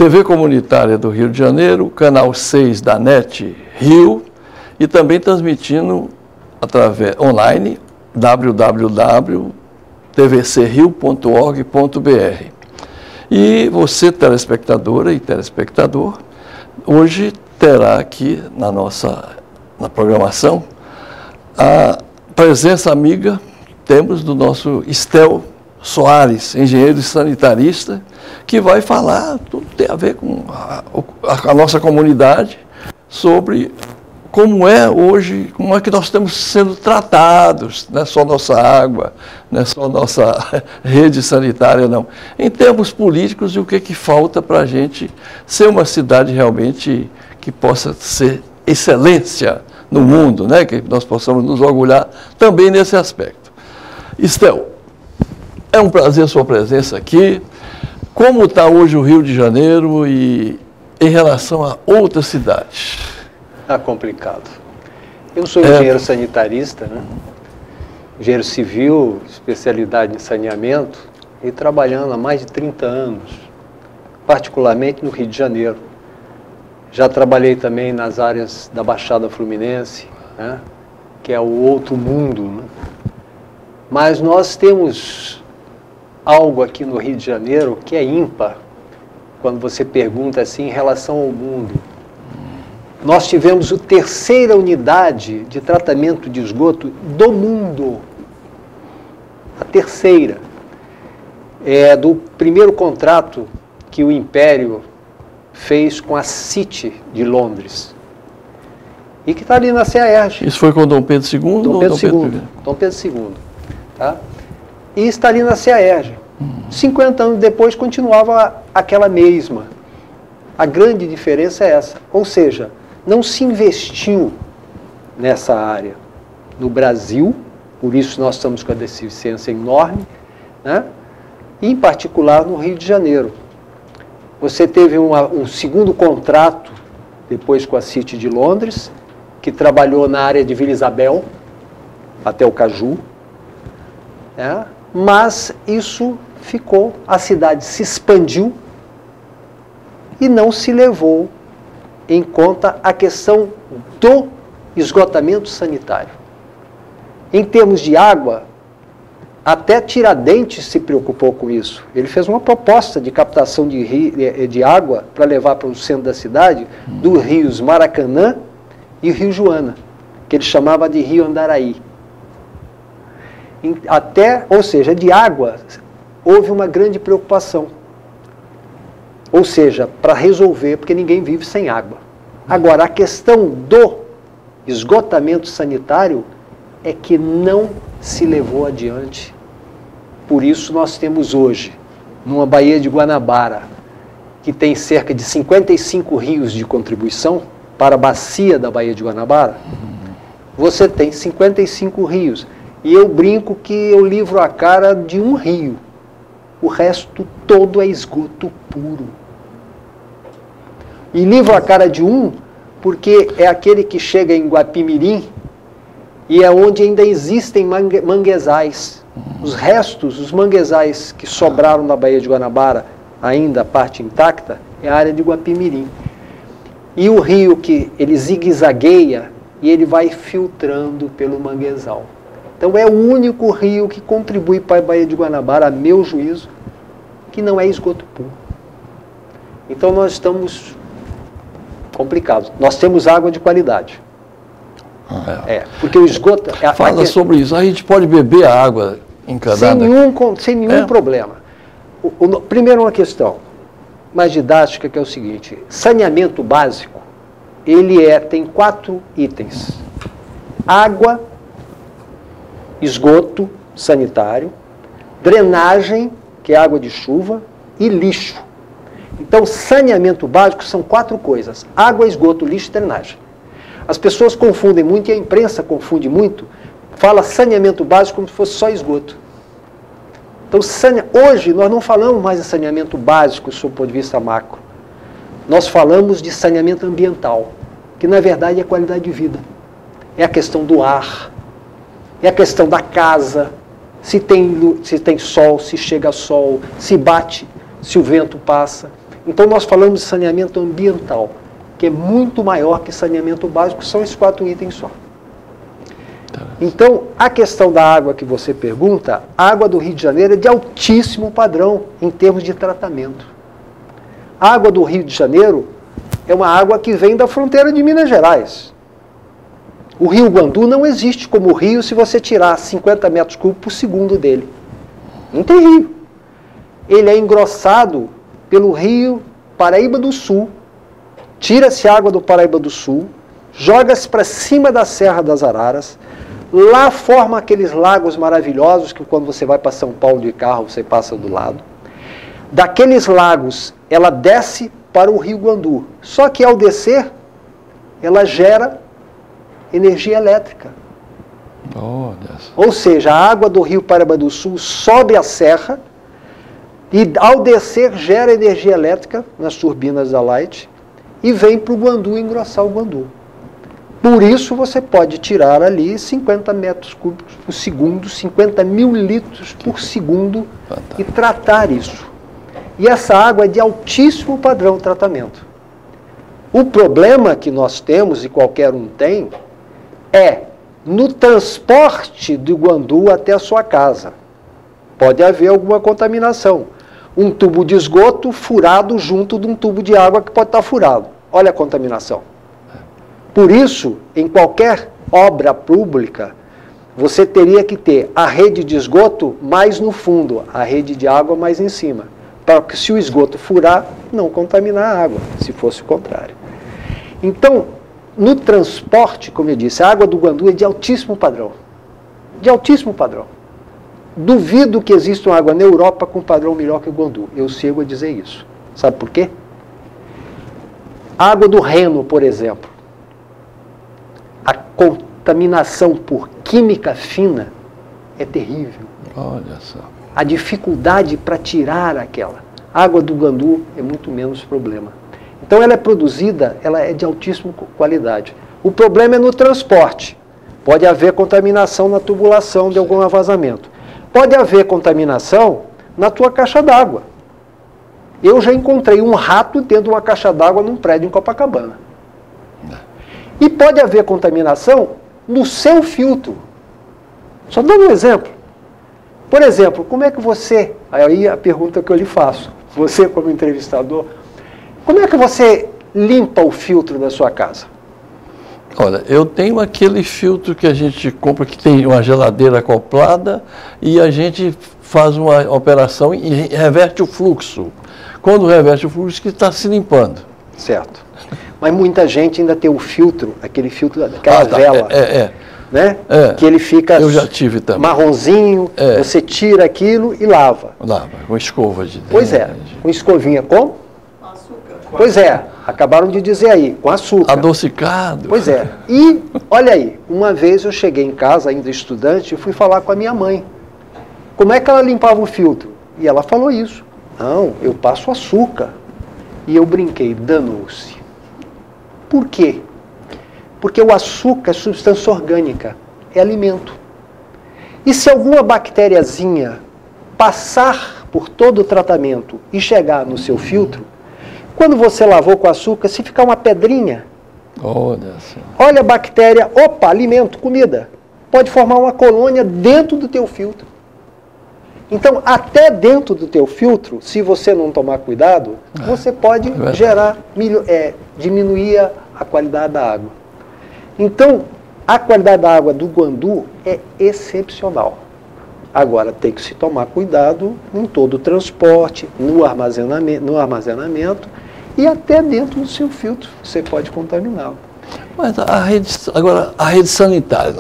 TV Comunitária do Rio de Janeiro, canal 6 da NET Rio, e também transmitindo através online www.tvcrio.org.br. E você, telespectadora e telespectador, hoje terá aqui na programação a presença amiga, temos do nosso Estel Soares, engenheiro e sanitarista, que vai falar, tudo tem a ver com a nossa comunidade, sobre como é hoje, como é que nós estamos sendo tratados, não é só nossa água, não é só nossa rede sanitária, não. Em termos políticos, e o que falta para a gente ser uma cidade realmente que possa ser excelência no mundo, né? Que nós possamos nos orgulhar também nesse aspecto. Estel, é um prazer a sua presença aqui. Como está hoje o Rio de Janeiro e em relação a outras cidades? Está complicado. Eu sou engenheiro sanitarista, né? Engenheiro civil, especialidade em saneamento, e trabalhando há mais de 30 anos, particularmente no Rio de Janeiro. Já trabalhei também nas áreas da Baixada Fluminense, né? Que é o outro mundo, né? Mas nós temos algo aqui no Rio de Janeiro que é ímpar, quando você pergunta assim em relação ao mundo. Nós tivemos a terceira unidade de tratamento de esgoto do mundo. A terceira. É do primeiro contrato que o Império fez com a City de Londres. E que está ali na CEAERJ. Isso foi com Dom Pedro II? Dom Pedro II. Dom Pedro II. Tá? E está ali na CEAERJ. 50 anos depois continuava aquela mesma. A grande diferença é essa. Ou seja, não se investiu nessa área no Brasil, por isso nós estamos com a deficiência enorme, né? E em particular no Rio de Janeiro. Você teve um segundo contrato, depois com a City de Londres, que trabalhou na área de Vila Isabel, até o Caju, né? Mas isso ficou, a cidade se expandiu e não se levou em conta a questão do esgotamento sanitário. Em termos de água, até Tiradentes se preocupou com isso. Ele fez uma proposta de captação de água para levar para o centro da cidade, dos rios Maracanã e o Rio Joana, que ele chamava de Rio Andaraí. Ou seja, de água, houve uma grande preocupação. Ou seja, para resolver, porque ninguém vive sem água. Agora, a questão do esgotamento sanitário é que não se levou adiante. Por isso nós temos hoje, numa Baía de Guanabara, que tem cerca de 55 rios de contribuição para a bacia da Baía de Guanabara, você tem 55 rios. E eu brinco que eu livro a cara de um rio. O resto todo é esgoto puro. E livro a cara de um, porque é aquele que chega em Guapimirim e é onde ainda existem manguezais. Os restos, os manguezais que sobraram na Baía de Guanabara, ainda a parte intacta, é a área de Guapimirim. E o rio que ele zigue-zagueia e ele vai filtrando pelo manguezal. Então é o único rio que contribui para a Baía de Guanabara, a meu juízo, que não é esgoto puro. Então nós estamos complicados. Nós temos água de qualidade. Porque o esgoto... Fala sobre isso. A gente pode beber a água encanada? Sem nenhum problema. Primeiro uma questão mais didática, que é o seguinte. Saneamento básico, ele tem 4 itens. Água, esgoto sanitário, drenagem, que é água de chuva, e lixo. Então, saneamento básico são 4 coisas: água, esgoto, lixo e drenagem. As pessoas confundem muito, e a imprensa confunde muito, fala saneamento básico como se fosse só esgoto. Então, hoje nós não falamos mais de saneamento básico do ponto de vista macro. Nós falamos de saneamento ambiental, que na verdade é qualidade de vida. É a questão do ar, é a questão da casa, se tem sol, se chega sol, se bate, se o vento passa. Então nós falamos de saneamento ambiental, que é muito maior que saneamento básico, são esses 4 itens só. Então, a questão da água que você pergunta, a água do Rio de Janeiro é de altíssimo padrão em termos de tratamento. A água do Rio de Janeiro é uma água que vem da fronteira de Minas Gerais. O Rio Guandu não existe como rio se você tirar 50 metros cúbicos por segundo dele. Não tem rio. Ele é engrossado pelo rio Paraíba do Sul. Tira-se água do Paraíba do Sul, joga-se para cima da Serra das Araras, lá forma aqueles lagos maravilhosos que quando você vai para São Paulo de carro, você passa do lado. Daqueles lagos, ela desce para o Rio Guandu. Só que ao descer, ela gera energia elétrica. Ou seja, a água do Rio Paraíba do Sul sobe a serra e ao descer gera energia elétrica nas turbinas da Light e vem para o Guandu engrossar o Guandu. Por isso você pode tirar ali 50 metros cúbicos por segundo, 50 mil litros por segundo e tratar isso. E essa água é de altíssimo padrão de tratamento. O problema que nós temos, e qualquer um tem, é no transporte do Guandu até a sua casa. Pode haver alguma contaminação. Um tubo de esgoto furado junto de um tubo de água que pode estar furado. Olha a contaminação. Por isso, em qualquer obra pública, você teria que ter a rede de esgoto mais no fundo, a rede de água mais em cima, para que se o esgoto furar, não contaminar a água, se fosse o contrário. Então, no transporte, como eu disse, a água do Guandu é de altíssimo padrão. De altíssimo padrão. Duvido que exista uma água na Europa com padrão melhor que o Guandu. Eu chego a dizer isso. Sabe por quê? A água do Reno, por exemplo. A contaminação por química fina é terrível. Olha só. A dificuldade para tirar aquela. A água do Guandu é muito menos problema. Então ela é produzida, ela é de altíssima qualidade. O problema é no transporte. Pode haver contaminação na tubulação de algum vazamento. Pode haver contaminação na tua caixa d'água. Eu já encontrei um rato dentro de uma caixa d'água num prédio em Copacabana. E pode haver contaminação no seu filtro. Só dando um exemplo. Por exemplo, como é que você... Aí a pergunta que eu lhe faço. Você como entrevistador, como é que você limpa o filtro da sua casa? Olha, eu tenho aquele filtro que a gente compra, que tem uma geladeira acoplada, e a gente faz uma operação e reverte o fluxo. Quando reverte o fluxo, que está se limpando. Certo. Mas muita gente ainda tem o filtro, aquele filtro, aquela vela, né? Que ele fica eu já tive também. Marronzinho, você tira aquilo e lava. Lava, com escova de dente. Pois é, com escovinha com? Açúcar. Pois é, acabaram de dizer aí, com açúcar. Adocicado. Pois é. E, olha aí, uma vez eu cheguei em casa, ainda estudante, e fui falar com a minha mãe. Como é que ela limpava o filtro? E ela falou isso. Não, eu passo açúcar. E eu brinquei, danou-se. Por quê? Porque o açúcar é substância orgânica, é alimento. E se alguma bactériazinha passar por todo o tratamento e chegar no seu filtro, quando você lavou com açúcar, se ficar uma pedrinha, olha a bactéria, opa, alimento, comida, pode formar uma colônia dentro do teu filtro. Então, até dentro do teu filtro, se você não tomar cuidado, você pode gerar, diminuir a qualidade da água. Então, a qualidade da água do Guandu é excepcional. Agora, tem que se tomar cuidado em todo o transporte, no armazenamento e até dentro do seu filtro, você pode contaminá-lo. Mas agora, a rede sanitária,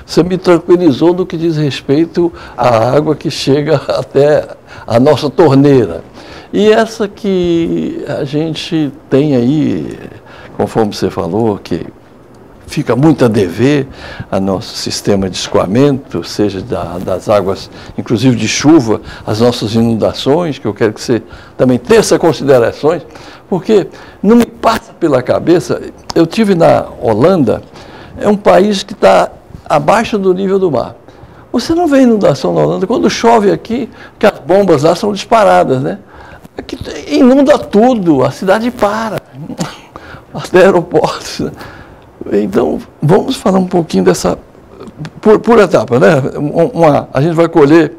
você me tranquilizou no que diz respeito à água que chega até a nossa torneira. E essa que a gente tem aí, conforme você falou, que fica muito a dever a nosso sistema de escoamento, seja das águas, inclusive de chuva, as nossas inundações, que eu quero que você também tenha essas considerações, porque não me passa pela cabeça, eu tive na Holanda, é um país que está abaixo do nível do mar. Você não vê inundação na Holanda, quando chove aqui, que as bombas lá são disparadas, né? é que inunda tudo, a cidade para, até aeroportos. Então, vamos falar um pouquinho dessa, por etapa, né? A gente vai colher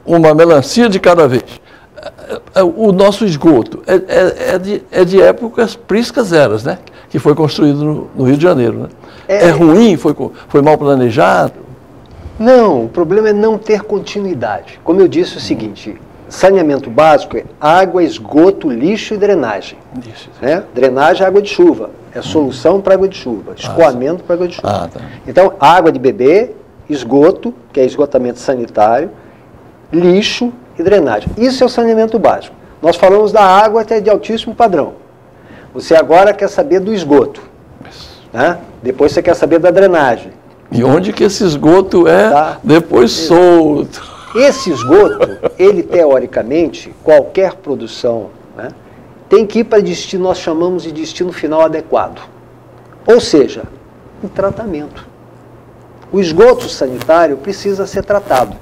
uma melancia de cada vez. O nosso esgoto é de épocas priscas eras, né? Que foi construído no Rio de Janeiro, né? É ruim? Foi mal planejado? Não, o problema é não ter continuidade. Como eu disse, é o seguinte, saneamento básico é água, esgoto, lixo e drenagem. Isso. Né? Drenagem é água de chuva, é solução para água de chuva, escoamento para água de chuva. Tá. Então, água de beber, esgoto, que é esgotamento sanitário, lixo e drenagem. Isso é o saneamento básico. Nós falamos da água até de altíssimo padrão. Você agora quer saber do esgoto. Né? Depois você quer saber da drenagem. E onde que esse esgoto depois solto? Esse esgoto, ele teoricamente, qualquer produção, né, tem que ir para destino, nós chamamos de destino final adequado. Ou seja, um tratamento. O esgoto sanitário precisa ser tratado.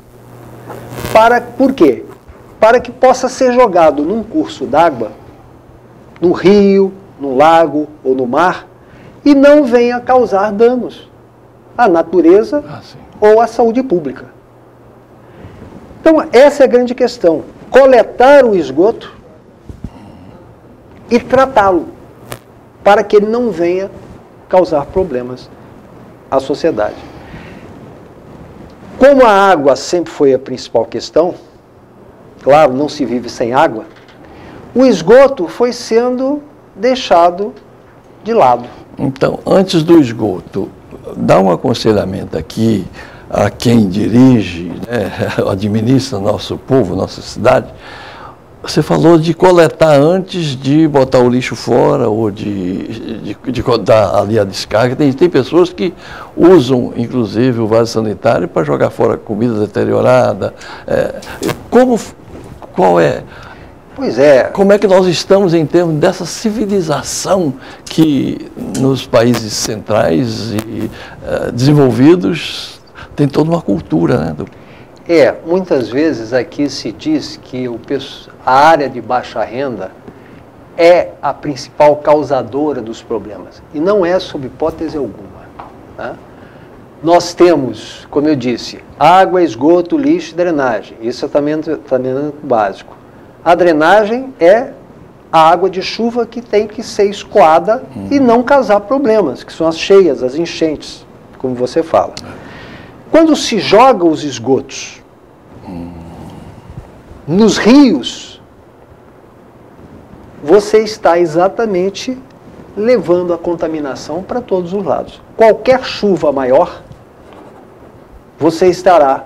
Por quê? Para que possa ser jogado num curso d'água, no rio, no lago ou no mar, e não venha causar danos à natureza ou à saúde pública. Então, essa é a grande questão. Coletar o esgoto e tratá-lo, para que ele não venha causar problemas à sociedade. Como a água sempre foi a principal questão, claro, não se vive sem água, o esgoto foi sendo deixado de lado. Então, antes do esgoto, dá um aconselhamento aqui a quem dirige, né, administra nosso povo, nossa cidade. Você falou de coletar antes de botar o lixo fora ou de dar ali a descarga. Tem pessoas que usam, inclusive, o vaso sanitário para jogar fora comida deteriorada. Pois é. Como é que nós estamos em termos dessa civilização que nos países centrais e desenvolvidos tem toda uma cultura, né? Muitas vezes aqui se diz que a área de baixa renda é a principal causadora dos problemas. E não é sob hipótese alguma. Né? Nós temos, como eu disse, água, esgoto, lixo e drenagem. Isso é tratamento básico. A drenagem é a água de chuva que tem que ser escoada e não causar problemas, que são as cheias, as enchentes, como você fala. Quando se joga os esgotos nos rios, você está exatamente levando a contaminação para todos os lados. Qualquer chuva maior, você estará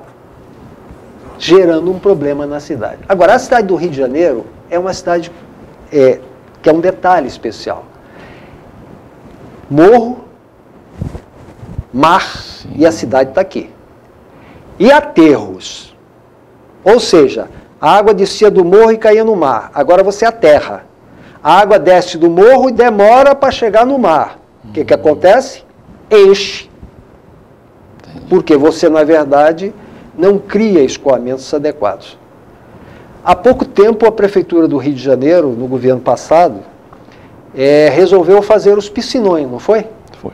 gerando um problema na cidade. Agora, a cidade do Rio de Janeiro é uma cidade que é um detalhe especial. Morro, mar, e a cidade está aqui. E aterros. Ou seja, a água descia do morro e caía no mar. Agora você aterra. A água desce do morro e demora para chegar no mar. O que acontece? Enche. Porque você, na verdade, não cria escoamentos adequados. Há pouco tempo, a Prefeitura do Rio de Janeiro, no governo passado, resolveu fazer os piscinões, não foi? Foi.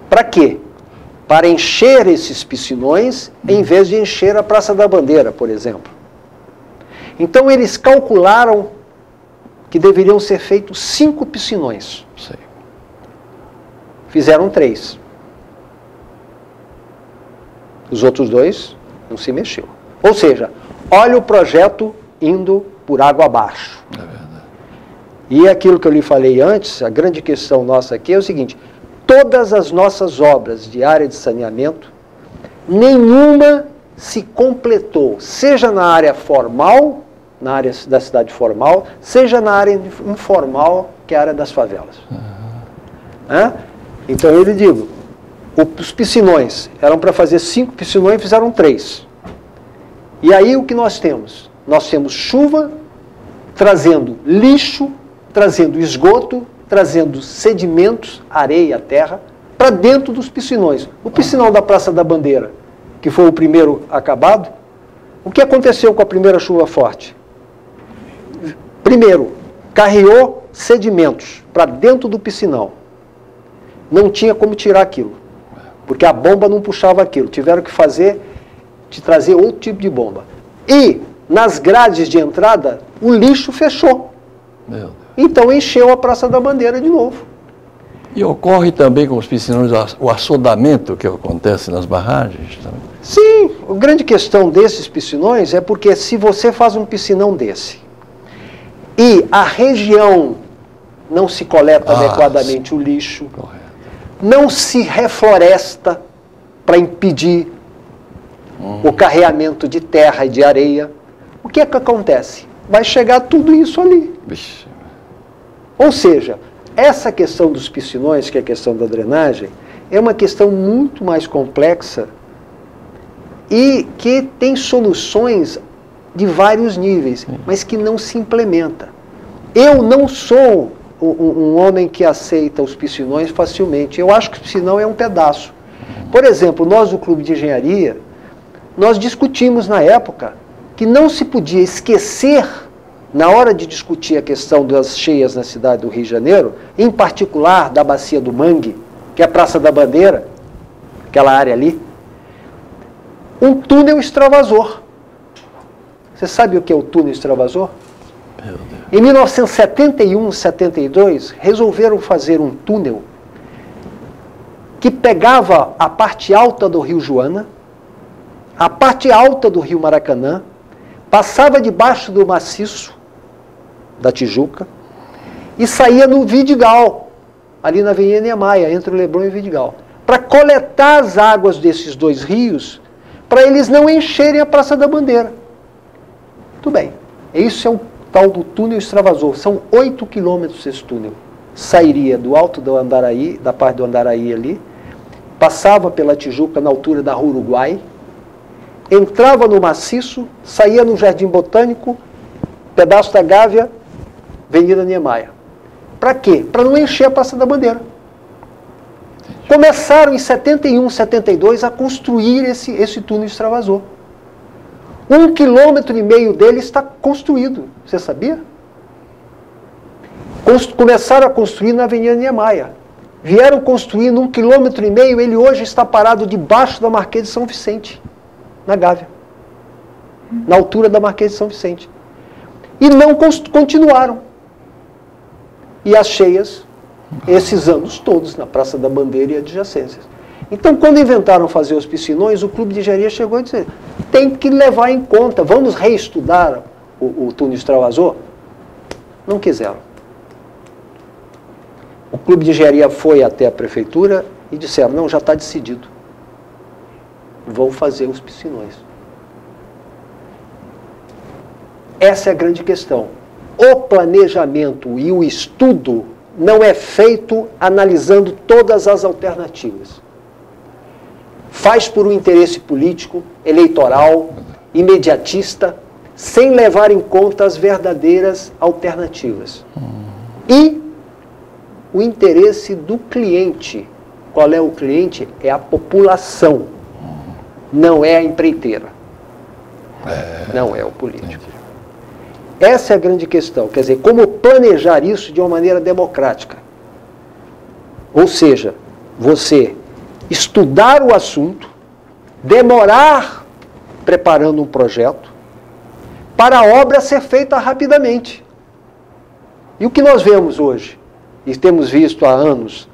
Para quê? Para encher esses piscinões, em vez de encher a Praça da Bandeira, por exemplo. Então, eles calcularam que deveriam ser feitos 5 piscinões. Sei. Fizeram 3. Os outros 2 não se mexeu. Ou seja, olha o projeto indo por água abaixo. É verdade. E aquilo que eu lhe falei antes, a grande questão nossa aqui é o seguinte: todas as nossas obras de área de saneamento, nenhuma se completou, seja na área formal, na área da cidade formal, seja na área informal, que é a área das favelas. Então eu lhe digo, os piscinões eram para fazer 5 piscinões e fizeram 3. E aí o que nós temos? Nós temos chuva trazendo lixo, trazendo esgoto, trazendo sedimentos, areia, terra, para dentro dos piscinões. O piscinão da Praça da Bandeira, que foi o primeiro acabado, o que aconteceu com a primeira chuva forte? Primeiro, carreou sedimentos para dentro do piscinão. Não tinha como tirar aquilo, porque a bomba não puxava aquilo. Tiveram que trazer outro tipo de bomba. E, nas grades de entrada, o lixo fechou. Meu Deus. Então encheu a Praça da Bandeira de novo. E ocorre também com os piscinões o assodamento que acontece nas barragens também? Sim, a grande questão desses piscinões é porque se você faz um piscinão desse e a região não se coleta adequadamente o lixo, correto, não se refloresta para impedir o carreamento de terra e de areia, o que é que acontece? Vai chegar tudo isso ali. Vixe. Ou seja, essa questão dos piscinões, que é a questão da drenagem, é uma questão muito mais complexa e que tem soluções de vários níveis, mas que não se implementa. Eu não sou um homem que aceita os piscinões facilmente. Eu acho que o piscinão é um pedaço. Por exemplo, nós do Clube de Engenharia, nós discutimos na época que não se podia esquecer, na hora de discutir a questão das cheias na cidade do Rio de Janeiro, em particular da Bacia do Mangue, que é a Praça da Bandeira, aquela área ali, um túnel extravasor. Você sabe o que é o túnel extravasor? Meu Deus. Em 1971, 72, resolveram fazer um túnel que pegava a parte alta do Rio Joana, a parte alta do Rio Maracanã, passava debaixo do maciço da Tijuca e saía no Vidigal, ali na Avenida Niemeyer, entre o Leblon e o Vidigal, para coletar as águas desses dois rios, para eles não encherem a Praça da Bandeira. Tudo bem, isso é o tal do túnel extravasor, são 8 quilômetros esse túnel. Sairia do alto do Andaraí, da parte do Andaraí ali, passava pela Tijuca na altura da Rua Uruguai, entrava no maciço, saía no Jardim Botânico, pedaço da Gávea, Avenida Niemeyer. Para quê? Para não encher a Praça da Bandeira. Começaram em 71, 72 a construir esse túnel extravasor. 1,5 km dele está construído. Você sabia? Começaram a construir na Avenida Niemeyer. Vieram construindo 1,5 km, ele hoje está parado debaixo da Marquês de São Vicente, na Gávea, na altura da Marquês de São Vicente. E não continuaram. E as cheias, esses anos todos, na Praça da Bandeira e adjacências. Então, quando inventaram fazer os piscinões, o Clube de Engenharia chegou a dizer, tem que levar em conta, vamos reestudar o túnel extravasor? Não quiseram. O Clube de Engenharia foi até a prefeitura e disseram, não, já está decidido. Vão fazer os piscinões. Essa é a grande questão. O planejamento e o estudo não é feito analisando todas as alternativas. Faz por um interesse político, eleitoral, imediatista, sem levar em conta as verdadeiras alternativas. E o interesse do cliente. Qual é o cliente? É a população. Não é a empreiteira. Não é o político. Essa é a grande questão. Quer dizer, como planejar isso de uma maneira democrática. Ou seja, você estudar o assunto, demorar preparando um projeto, para a obra ser feita rapidamente. E o que nós vemos hoje, e temos visto há anos,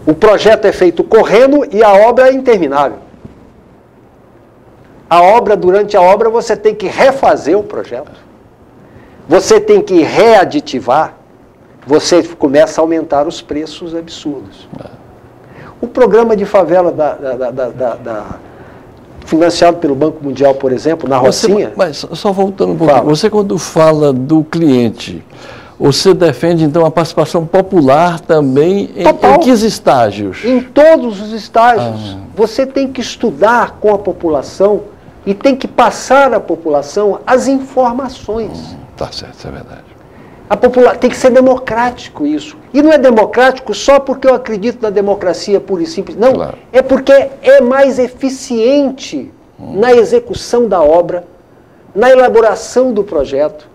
o projeto é feito correndo e a obra é interminável. Durante a obra, você tem que refazer o projeto. Você tem que readitivar. Você começa a aumentar os preços absurdos. O programa de favela financiado pelo Banco Mundial, por exemplo, na Rocinha... Mas só voltando um pouquinho, você quando fala do cliente, você defende então a participação popular também em que estágios? Em todos os estágios. Você tem que estudar com a população e tem que passar à população as informações. Tá certo, isso é verdade. Tem que ser democrático isso. E não é democrático só porque eu acredito na democracia pura e simples. Não, claro. É porque é mais eficiente na execução da obra, na elaboração do projeto.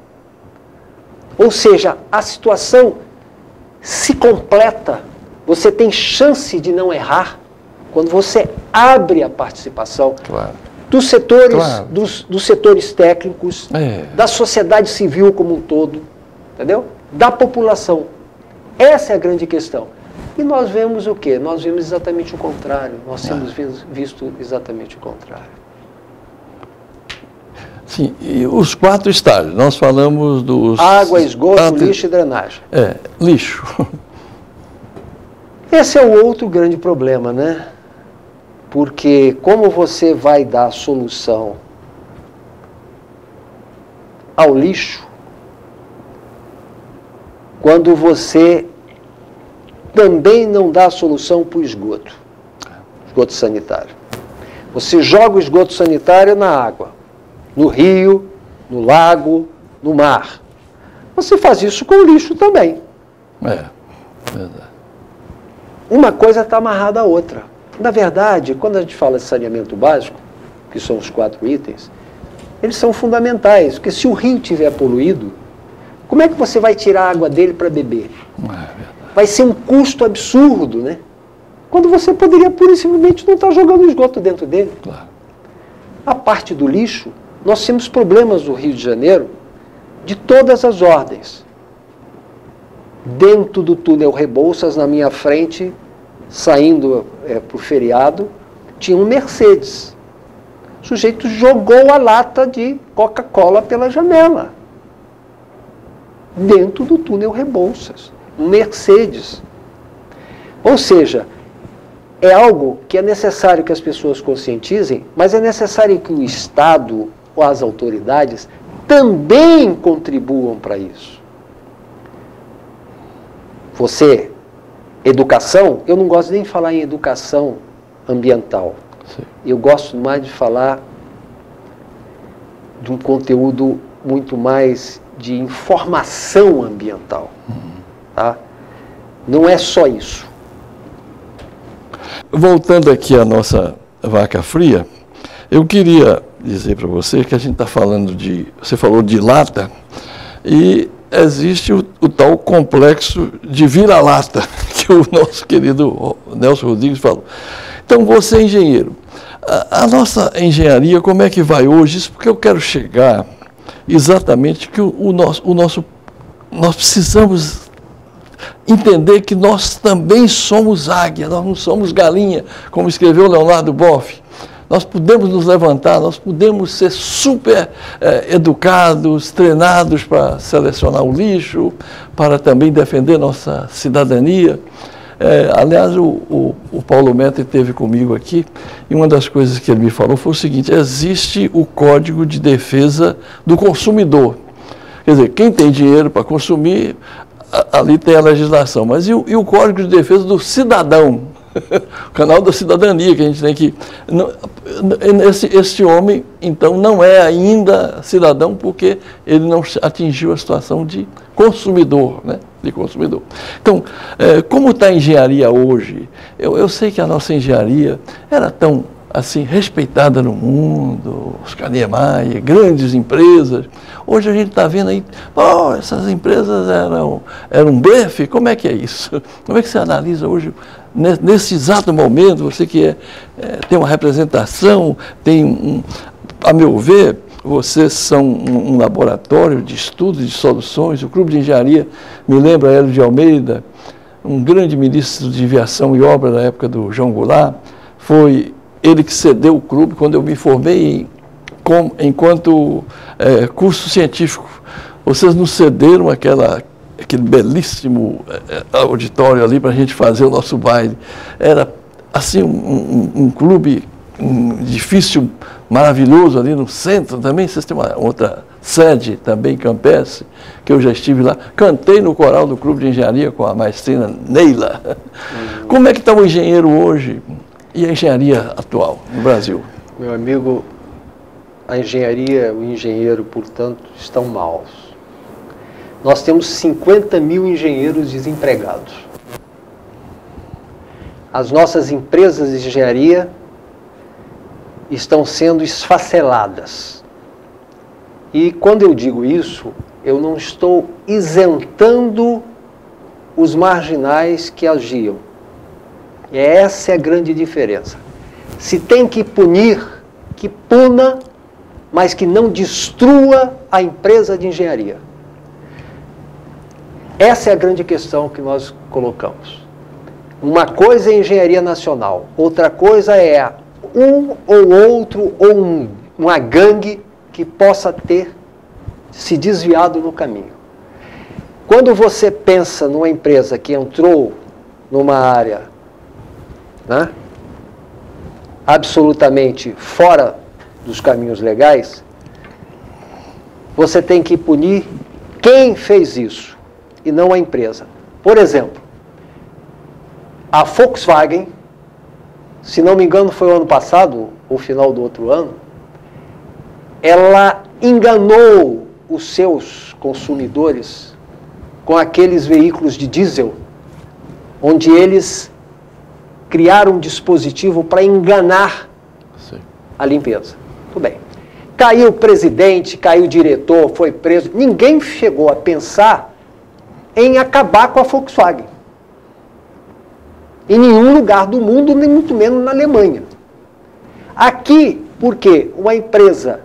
Ou seja, a situação se completa, você tem chance de não errar quando você abre a participação dos setores, dos setores técnicos, da sociedade civil como um todo, entendeu? Da população. Essa é a grande questão. E nós vemos o quê? Nós vemos exatamente o contrário. Nós temos visto exatamente o contrário. Sim, e os 4 estágios, nós falamos dos... Água, esgoto, lixo e drenagem. Lixo. Esse é o outro grande problema, né? Porque como você vai dar solução ao lixo quando você também não dá solução para o esgoto sanitário? Você joga o esgoto sanitário na água, no rio, no lago, no mar. Você faz isso com o lixo também. Verdade. Uma coisa está amarrada à outra. Na verdade, quando a gente fala de saneamento básico, que são os 4 itens, eles são fundamentais, porque se o rio estiver poluído, como é que você vai tirar a água dele para beber? Vai ser um custo absurdo, né? Quando você poderia pura e simplesmente não estar jogando esgoto dentro dele. A parte do lixo, nós temos problemas no Rio de Janeiro de todas as ordens. Dentro do túnel Rebouças, na minha frente, saindo para o feriado, tinha um Mercedes. O sujeito jogou a lata de Coca-Cola pela janela. Dentro do túnel Rebouças. Um Mercedes. Ou seja, é algo que é necessário que as pessoas conscientizem, mas é necessário que o Estado ou as autoridades também contribuam para isso. Educação, eu não gosto nem de falar em educação ambiental. Eu gosto mais de falar de um conteúdo muito mais de informação ambiental. Tá? Não é só isso. Voltando aqui à nossa vaca fria, eu queria dizer para você que a gente está falando você falou de lata, e existe o tal complexo de vira-lata, que o nosso querido Nelson Rodrigues falou. Então, você é engenheiro. A nossa engenharia, como é que vai hoje? Isso porque eu quero chegar exatamente que nós precisamos entender que nós também somos águia, nós não somos galinha, como escreveu Leonardo Boff. Nós podemos nos levantar, nós podemos ser super educados, treinados para selecionar o lixo, para também defender nossa cidadania. Aliás, o Paulo Metri esteve comigo aqui, e uma das coisas que ele me falou foi o seguinte: existe o Código de Defesa do Consumidor. Quer dizer, quem tem dinheiro para consumir, ali tem a legislação, mas e o Código de Defesa do Cidadão? O canal da cidadania, que a gente tem que... Esse homem, então, não é ainda cidadão porque ele não atingiu a situação de consumidor, né? De consumidor. Então, como está a engenharia hoje? Eu sei que a nossa engenharia era tão, assim, respeitada no mundo, Oscar Niemeyer, grandes empresas. Hoje a gente está vendo aí, essas empresas eram blefe. Como é que é isso? Como é que você analisa hoje, nesse exato momento, você que tem uma representação, a meu ver, vocês são um laboratório de estudos, de soluções. O Clube de Engenharia me lembra Hélio de Almeida, um grande ministro de aviação e obra da época do João Goulart. Foi ele que cedeu o clube quando eu me formei enquanto curso científico. Vocês nos cederam aquele belíssimo auditório ali para a gente fazer o nosso baile. Era, assim, um clube, um edifício maravilhoso ali no centro também. Vocês têm uma outra sede também, campestre, que eu já estive lá. Cantei no coral do Clube de Engenharia com a maestrina Neila. Como é que está o engenheiro hoje e a engenharia atual no Brasil? Meu amigo, a engenharia, o engenheiro, portanto, estão maus. Nós temos 50 mil engenheiros desempregados. As nossas empresas de engenharia estão sendo esfaceladas. E quando eu digo isso, Eu não estou isentando os marginais que agiam. E essa é a grande diferença. Se tem que punir, que puna, mas que não destrua a empresa de engenharia. Essa é a grande questão que nós colocamos. Uma coisa é engenharia nacional, outra coisa é um ou outro, ou uma gangue que possa ter se desviado no caminho. Quando você pensa numa empresa que entrou numa área, né, absolutamente fora dos caminhos legais, você tem que punir quem fez isso e não a empresa. Por exemplo, a Volkswagen, se não me engano foi o ano passado, ou final do outro ano, ela enganou os seus consumidores com aqueles veículos de diesel, onde eles criaram um dispositivo para enganar a limpeza. Tudo bem. Caiu o presidente, caiu o diretor, foi preso. Ninguém chegou a pensar em acabar com a Volkswagen. Em nenhum lugar do mundo, nem muito menos na Alemanha. Aqui, porque uma empresa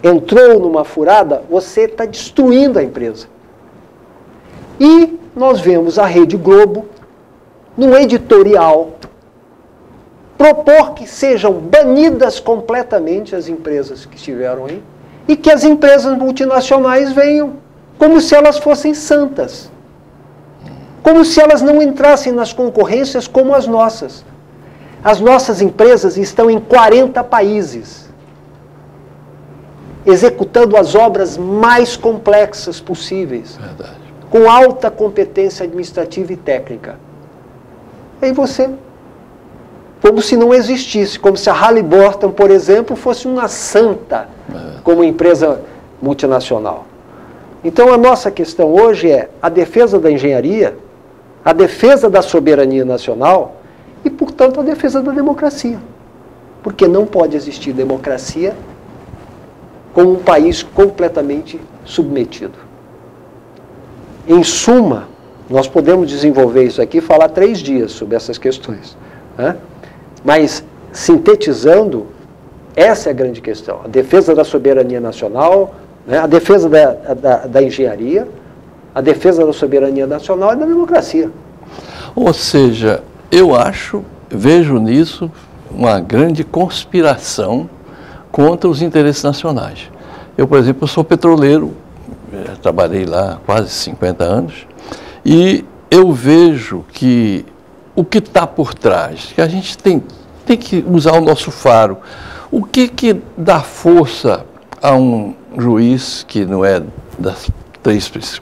entrou numa furada, você está destruindo a empresa. E nós vemos a Rede Globo, num editorial, propor que sejam banidas completamente as empresas que estiveram aí e que as empresas multinacionais venham como se elas fossem santas. Como se elas não entrassem nas concorrências como as nossas. As nossas empresas estão em 40 países, executando as obras mais complexas possíveis, verdade, com alta competência administrativa e técnica. Aí você, como se não existisse, como se a Halliburton, por exemplo, fosse uma santa como empresa multinacional. Então a nossa questão hoje é a defesa da engenharia, a defesa da soberania nacional e, portanto, a defesa da democracia. Porque não pode existir democracia com um país completamente submetido. Em suma, nós podemos desenvolver isso aqui e falar 3 dias sobre essas questões, né? Mas, sintetizando, essa é a grande questão. A defesa da soberania nacional, né? A defesa da engenharia, a defesa da soberania nacional e da democracia. Ou seja, eu vejo nisso uma grande conspiração contra os interesses nacionais. Eu, por exemplo, sou petroleiro, trabalhei lá há quase 50 anos, e eu vejo que o que está por trás, que a gente tem que usar o nosso faro. O que dá força a um juiz que não é das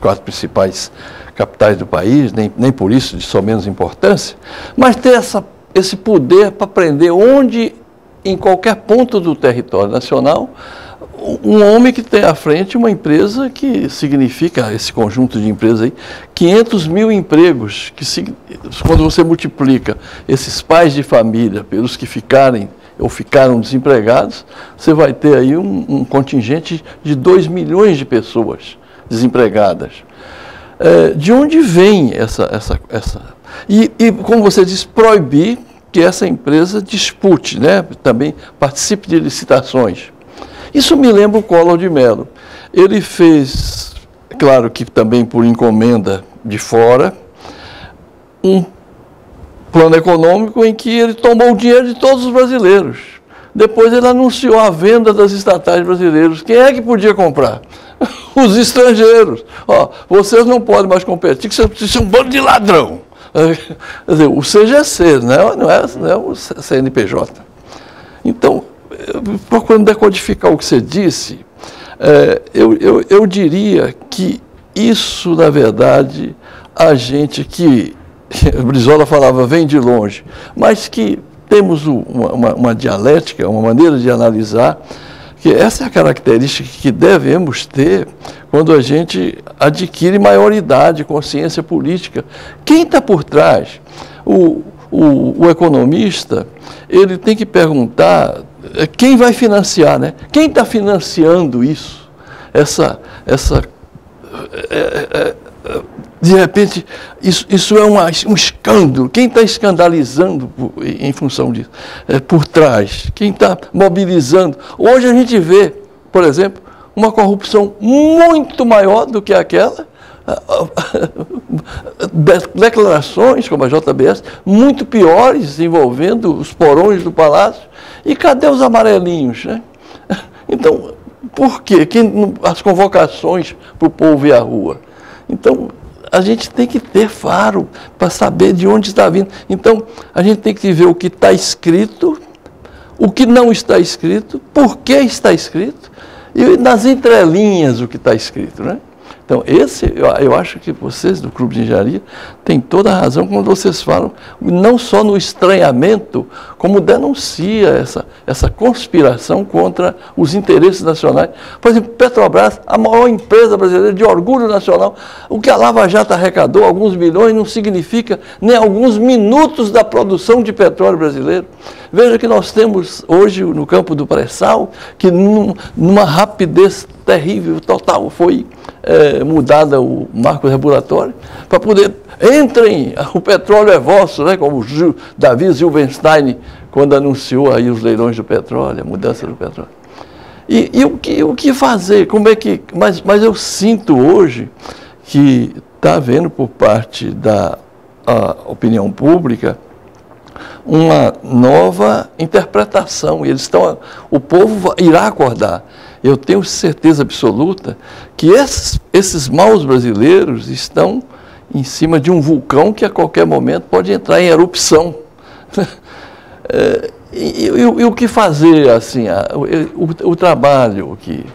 4 principais capitais do país, nem por isso de só menos importância, mas ter esse poder para prender onde, em qualquer ponto do território nacional, um homem que tem à frente uma empresa que significa, esse conjunto de empresas aí, 500 mil empregos, quando você multiplica esses pais de família pelos que ficaram desempregados, você vai ter aí um contingente de 2 milhões de pessoas desempregadas. De onde vem essa... E, como você diz, proibir que essa empresa dispute, né? Também participe de licitações. Isso me lembra o Collor de Mello. Ele fez, claro que também por encomenda de fora, um plano econômico em que ele tomou o dinheiro de todos os brasileiros. Depois ele anunciou a venda das estatais brasileiras. Quem é que podia comprar? Os estrangeiros. Ó, vocês não podem mais competir, que vocês são um bando de ladrão. Quer dizer, o CGC, não é o CNPJ. Então, procurando decodificar o que você disse, eu diria que isso, na verdade, a gente que, Brizola falava, vem de longe, mas que temos uma dialética, uma maneira de analisar, que essa é a característica que devemos ter quando a gente adquire maioridade, consciência política. Quem está por trás? O economista, ele tem que perguntar quem vai financiar, né? Quem está financiando isso? Essa de repente, isso é um escândalo. Quem está escandalizando em função disso? Por trás. Quem está mobilizando? Hoje a gente vê, por exemplo, uma corrupção muito maior do que aquela, declarações como a JBS, muito piores, envolvendo os porões do Palácio. E cadê os amarelinhos, né? Então, por quê? As convocações para o povo ir à rua? Então, a gente tem que ter faro para saber de onde está vindo. Então, a gente tem que ver o que está escrito, o que não está escrito, por que está escrito, e nas entrelinhas o que está escrito, né? Então, eu acho que vocês do Clube de Engenharia têm toda a razão quando vocês falam, não só no estranhamento, como denuncia essa conspiração contra os interesses nacionais. Por exemplo, Petrobras, a maior empresa brasileira de orgulho nacional, o que a Lava Jato arrecadou, alguns milhões, não significa nem alguns minutos da produção de petróleo brasileiro. Veja que nós temos hoje no campo do pré-sal, que numa rapidez terrível, total, foi mudada o marco regulatório, para poder, entrem, o petróleo é vosso, né, como Davi Zilbenstein, quando anunciou aí os leilões do petróleo, a mudança do petróleo. E o que fazer? Como é que... Mas eu sinto hoje que está havendo por parte da opinião pública uma nova interpretação, e o povo irá acordar. Eu tenho certeza absoluta que esses maus brasileiros estão em cima de um vulcão que a qualquer momento pode entrar em erupção. E o que fazer, assim, o trabalho que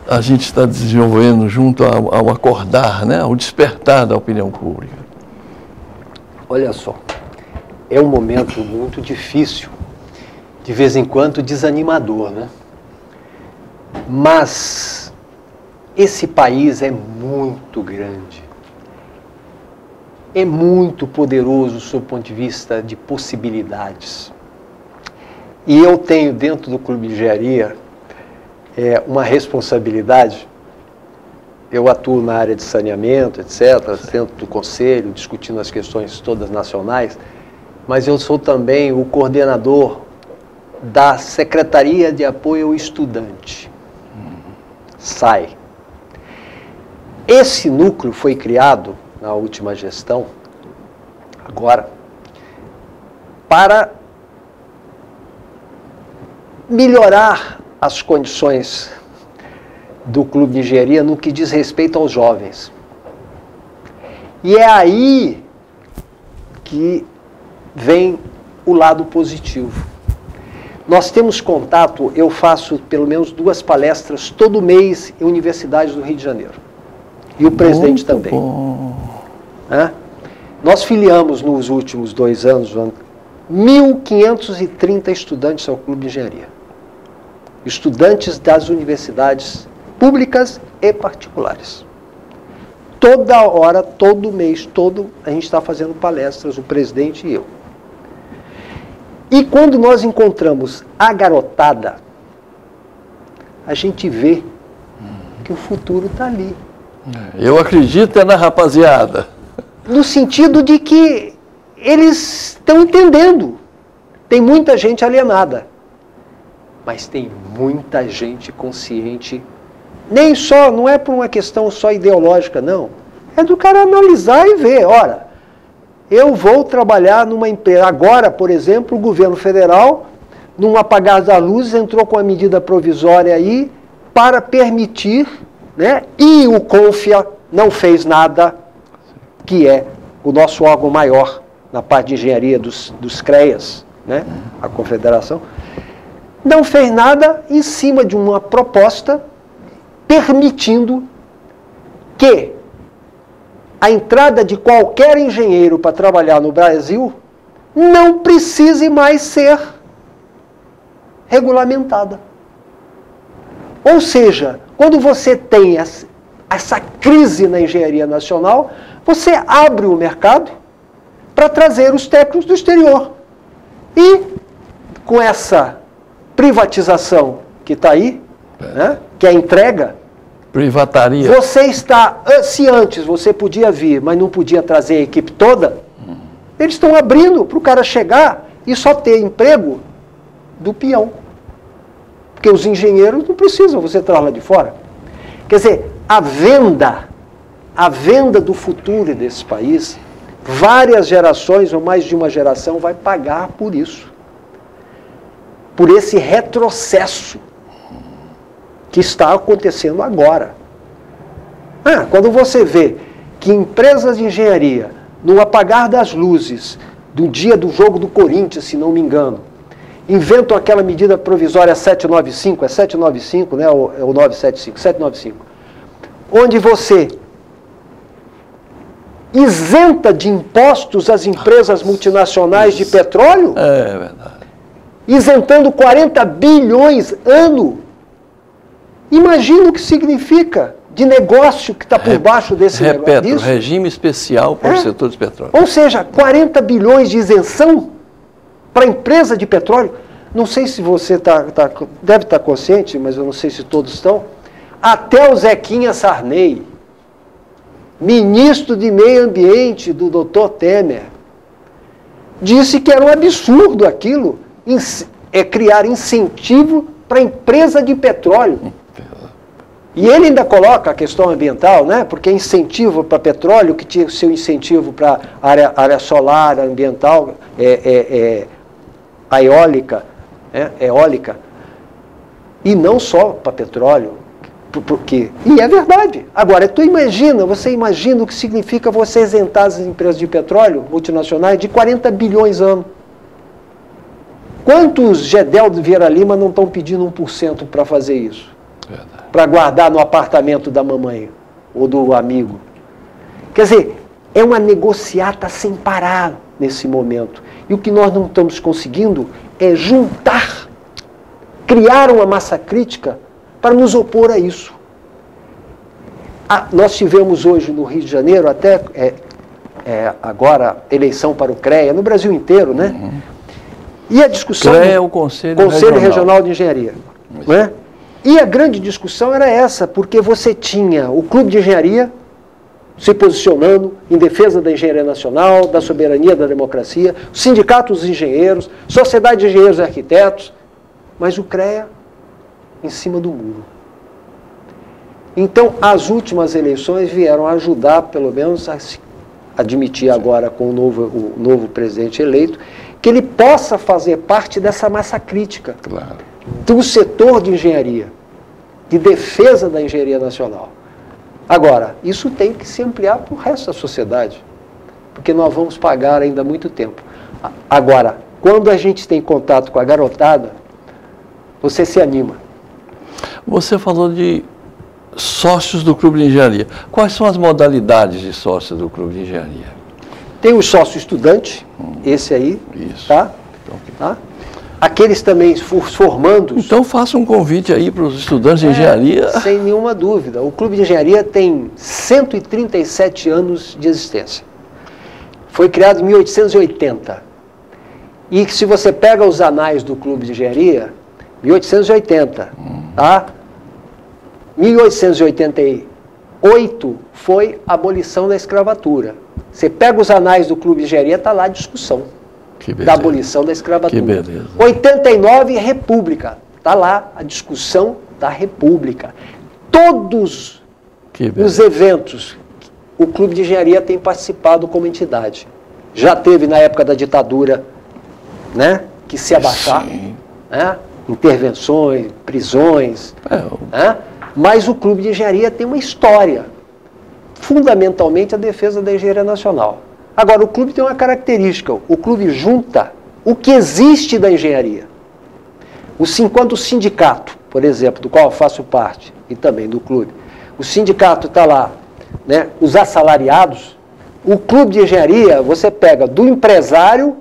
a gente está desenvolvendo junto ao acordar, né, ao despertar da opinião pública? Olha só, é um momento muito difícil, de vez em quando desanimador, né? Mas esse país é muito grande, é muito poderoso sob o ponto de vista de possibilidades. E eu tenho dentro do Clube de Engenharia uma responsabilidade. Eu atuo na área de saneamento, etc., dentro do conselho, discutindo as questões todas nacionais, mas eu sou também o coordenador da Secretaria de Apoio ao Estudante. SAE. Esse núcleo foi criado na última gestão, agora, para melhorar as condições do Clube de Engenharia no que diz respeito aos jovens. E é aí que vem o lado positivo. Nós temos contato, eu faço pelo menos 2 palestras todo mês em universidades do Rio de Janeiro. E o presidente também. Nós filiamos nos últimos 2 anos 1.530 estudantes ao Clube de Engenharia. Estudantes das universidades públicas e particulares. Toda hora, todo mês, a gente está fazendo palestras, o presidente e eu. E quando nós encontramos a garotada, a gente vê que o futuro está ali. Eu acredito na rapaziada. No sentido de que eles estão entendendo. Tem muita gente alienada, mas tem muita gente consciente. Nem só, não é por uma questão só ideológica, não. É do cara analisar e ver, ora, eu vou trabalhar numa empresa. Agora, por exemplo, o governo federal, num apagar das luzes, entrou com uma medida provisória aí para permitir, né? E o CONFIA não fez nada, que é o nosso órgão maior na parte de engenharia dos CREAS, né? A confederação, não fez nada em cima de uma proposta permitindo que a entrada de qualquer engenheiro para trabalhar no Brasil não precise mais ser regulamentada. Ou seja, quando você tem essa crise na engenharia nacional, você abre o mercado para trazer os técnicos do exterior. E com essa privatização que está aí, né, que é a entrega Privataria. Você está, se antes você podia vir, mas não podia trazer a equipe toda, eles estão abrindo para o cara chegar e só ter emprego do peão. Porque os engenheiros não precisam, você traz lá de fora. Quer dizer, a venda do futuro desse país, várias gerações ou mais de uma geração vai pagar por isso. Por esse retrocesso que está acontecendo agora. Quando você vê que empresas de engenharia, no apagar das luzes, do dia do jogo do Corinthians, se não me engano, inventam aquela medida provisória 795, é 795, né, ou 975, 795, onde você isenta de impostos as empresas multinacionais de petróleo, É verdade. isentando 40 bilhões ano. Imagina o que significa de negócio que está por baixo desse negócio. Disso. Regime especial para o setor de petróleo. Ou seja, 40 bilhões de isenção para a empresa de petróleo. Não sei se você deve estar consciente, mas eu não sei se todos estão. Até o Zequinha Sarney, ministro de Meio Ambiente do Dr. Temer, disse que era um absurdo aquilo, criar incentivo para a empresa de petróleo. E ele ainda coloca a questão ambiental, né? Porque incentivo para petróleo, que tinha que ser incentivo para área solar, ambiental, a eólica, e não só para petróleo. E é verdade. Agora, você imagina o que significa você isentar as empresas de petróleo multinacionais de 40 bilhões ano. Quantos Gedel de Vieira Lima não estão pedindo 1% para fazer isso? Para guardar no apartamento da mamãe ou do amigo? Quer dizer, é uma negociata sem parar nesse momento. E o que nós não estamos conseguindo é juntar, criar uma massa crítica para nos opor a isso. Nós tivemos hoje no Rio de Janeiro, até agora, eleição para o CREA, no Brasil inteiro, né? Uhum. E a discussão... CREA é o Conselho Regional de Engenharia. Não é? E a grande discussão era essa, porque você tinha o Clube de Engenharia se posicionando em defesa da engenharia nacional, da soberania, da democracia, o Sindicato dos Engenheiros, Sociedade de Engenheiros e Arquitetos, mas o CREA em cima do muro. Então, as últimas eleições vieram ajudar, pelo menos, a se admitir agora com o novo presidente eleito, que ele possa fazer parte dessa massa crítica. Claro. Do setor de engenharia, de defesa da engenharia nacional. Agora, isso tem que se ampliar para o resto da sociedade, porque nós vamos pagar ainda muito tempo. Agora, quando a gente tem contato com a garotada, você se anima. Você falou de sócios do Clube de Engenharia. Quais são as modalidades de sócios do Clube de Engenharia? Tem o sócio estudante, esse aí, Isso. tá? Então, Tá? Aqueles também formandos. Então faça um convite aí para os estudantes de engenharia. Sem nenhuma dúvida. O Clube de Engenharia tem 137 anos de existência. Foi criado em 1880. E se você pega os anais do Clube de Engenharia, 1880, tá? 1888 foi a abolição da escravatura. Você pega os anais do Clube de Engenharia, está lá a discussão da abolição da escravatura. Que beleza. 89, República. Está lá a discussão da República. Todos os eventos, o Clube de Engenharia tem participado como entidade. Já teve na época da ditadura, né, que se abaixar, né, intervenções, prisões, né, mas o Clube de Engenharia tem uma história, fundamentalmente a defesa da engenharia nacional. Agora, o clube tem uma característica, o clube junta o que existe da engenharia. Enquanto o sindicato, por exemplo, do qual eu faço parte, e também do clube, o sindicato está lá, né, os assalariados, o clube de engenharia, você pega do empresário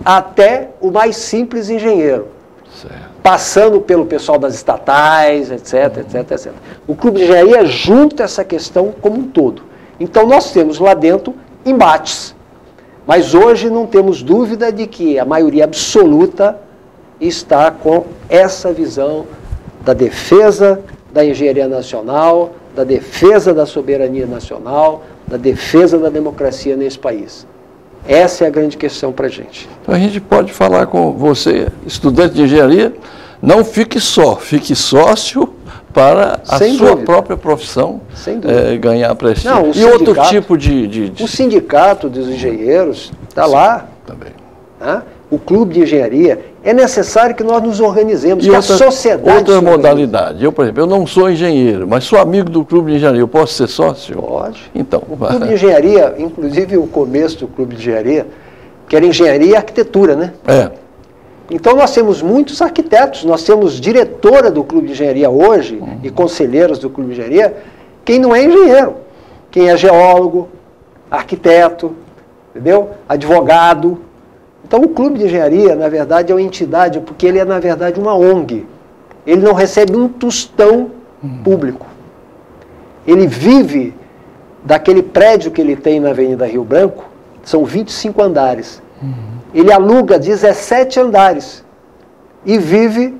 até o mais simples engenheiro, passando pelo pessoal das estatais, etc, etc, etc. O clube de engenharia junta essa questão como um todo. Então, nós temos lá dentro embates, mas hoje não temos dúvida de que a maioria absoluta está com essa visão da defesa da engenharia nacional, da defesa da soberania nacional, da defesa da democracia nesse país. Essa é a grande questão para a gente. Então a gente pode falar com você, estudante de engenharia, não fique só, fique sócio para a sua própria profissão ganhar prestígio. Não, e outro tipo de... O sindicato dos engenheiros está lá. Também. Tá? O clube de engenharia, é necessário que nós nos organizemos, e que outra, a sociedade... Outra modalidade. Eu, por exemplo, eu não sou engenheiro, mas sou amigo do clube de engenharia. Eu posso ser sócio? Pode. Então, o clube de engenharia, inclusive o começo do clube de engenharia, que era engenharia e arquitetura, né? É. Então nós temos muitos arquitetos, nós temos diretora do clube de engenharia hoje e conselheiros do clube de engenharia, quem não é engenheiro, quem é geólogo, arquiteto, entendeu? Advogado. Então o clube de engenharia, na verdade, é uma entidade, porque ele é, na verdade, uma ONG. Ele não recebe um tostão público. Ele vive daquele prédio que ele tem na Avenida Rio Branco, são 25 andares. Ele aluga 17 andares e vive